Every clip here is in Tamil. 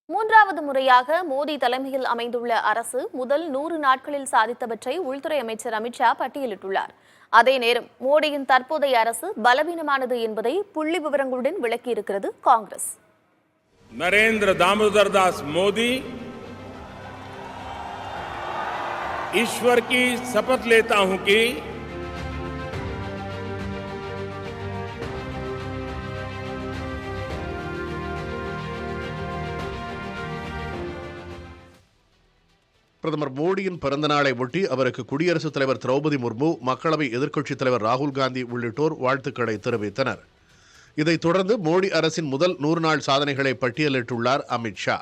மூன்றாவது முறையாக மோடி தலைமையில் அமைந்துள்ள அரசு முதல் 100 நாட்களில் சாதித்தவற்றை உள்துறை அமைச்சர் அமித்ஷா பட்டியலிட்டுள்ளார். அதே நேரம் மோடியின் தற்போதைய அரசு பலவீனமானது என்பதை புள்ளி விவரங்களுடன் விளக்கியிருக்கிறது காங்கிரஸ். नरेंद्र दामोदर दास मोदी ईश्वर की शपथ लेता हूं कि பிரதமர் மோடியின் பிறந்த நாளை ஒட்டி அவருக்கு குடியரசுத் தலைவர் திரௌபதி முர்மு, மக்களவை எதிர்க்கட்சித் தலைவர் ராகுல் காந்தி உள்ளிட்டோர் வாழ்த்துக்களை தெரிவித்தனர். இதைத் தொடர்ந்து மோடி அரசின் முதல் 100 நாள் சாதனைகளை பட்டியலிட்டுள்ளார் அமித்ஷா.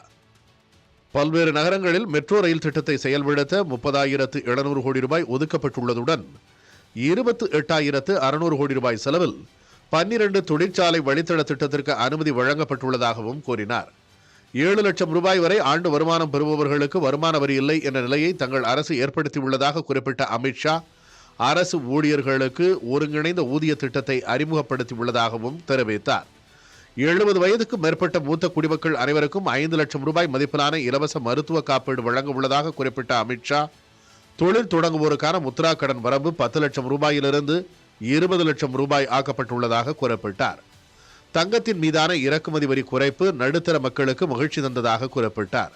பல்வேறு நகரங்களில் மெட்ரோ ரயில் திட்டத்தை செயல்படுத்த 30,700 கோடி ரூபாய் ஒதுக்கப்பட்டுள்ளதுடன் 28,600 கோடி ரூபாய் செலவில் 12 தொழிற்சாலை வழித்தட திட்டத்திற்கு அனுமதி வழங்கப்பட்டுள்ளதாகவும் கூறினார். 7 லட்சம் ரூபாய் வரை ஆண்டு வருமானம் பெறுபவர்களுக்கு வருமான வரி இல்லை என்ற நிலையை தங்கள் அரசு ஏற்படுத்தியுள்ளதாக குறிப்பிட்ட அமித்ஷா, அரசு ஊழியர்களுக்கு ஒருங்கிணைந்த ஊதிய திட்டத்தை அறிமுகப்படுத்தியுள்ளதாகவும் தெரிவித்தார். 70 வயதுக்கு மேற்பட்ட மூத்த குடிமக்கள் அனைவருக்கும் 5 லட்சம் ரூபாய் மதிப்பிலான இலவச மருத்துவ காப்பீடு வழங்க உள்ளதாக குறிப்பிட்ட அமித்ஷா, தொழில் தொடங்குவோருக்கான முத்ரா கடன் வரம்பு 10 லட்சம் ரூபாயிலிருந்து 20 லட்சம் ரூபாய் ஆக்கப்பட்டுள்ளதாக குறிப்பிட்டார். தங்கத்தின் மீதான இறக்குமதி வரி குறைப்பு நடுத்தர மக்களுக்கு மகிழ்ச்சி தந்ததாக குறிப்பிட்டார்.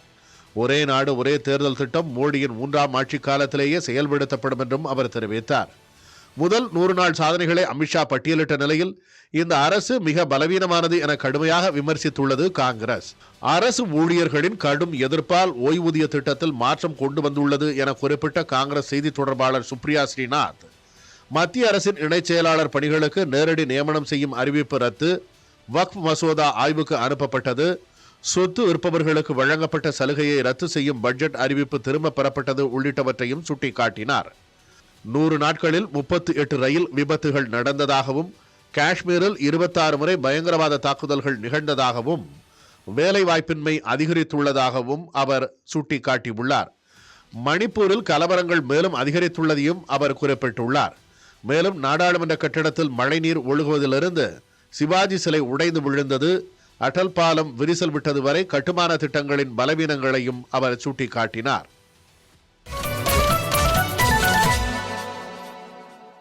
ஒரே நாடு ஒரே தேர்தல் திட்டம் மோடியின் 3ஆம் ஆட்சி காலத்திலேயே செயல்படுத்தப்படும் என்றும் அவர் தெரிவித்தார். முதல் 100 நாள் சாதனைகளை அமித்ஷா பட்டியலிட்ட நிலையில் இந்த அரசு மிக பலவீனமானது என கடுமையாக விமர்சித்துள்ளது காங்கிரஸ். அரசு ஊழியர்களின் கடும் எதிர்ப்பால் ஓய்வூதிய திட்டத்தில் மாற்றம் கொண்டு வந்துள்ளது என குறிப்பிட்ட காங்கிரஸ் செய்தி தொடர்பாளர் சுப்ரியா ஸ்ரீநாத், மத்திய அரசின் இணைச் செயலாளர் பணிகளுக்கு நேரடி நியமனம் செய்யும் அறிவிப்பு ரத்து, வக்ஃப் மசோதா ஆய்வுக்கு அனுப்பப்பட்டது, சொத்து விற்பவர்களுக்கு வழங்கப்பட்ட சலுகையை ரத்து செய்யும் பட்ஜெட் அறிவிப்பு திரும்ப பெறப்பட்டது உள்ளிட்டவற்றையும் சுட்டிக்காட்டினார். 100 நாட்களில் 38 ரயில் விபத்துகள் நடந்ததாகவும், காஷ்மீரில் 26 முறை பயங்கரவாத தாக்குதல்கள் நிகழ்ந்ததாகவும், வேலைவாய்ப்பின்மை அதிகரித்துள்ளதாகவும் அவர் சுட்டிக்காட்டியுள்ளார். மணிப்பூரில் கலவரங்கள் மேலும் அதிகரித்துள்ளதையும் அவர் குறிப்பிட்டுள்ளார். மேலும் நாடாளுமன்ற கட்டிடத்தில் மழைநீர் ஒழுகுவதிலிருந்து சிவாஜி சிலை உடைந்து விழுந்தது, அடல் பாலம் விரிசல் விட்டது வரை கட்டுமான திட்டங்களின் பலவீனங்களையும் அவர் சுட்டிக்காட்டினார்.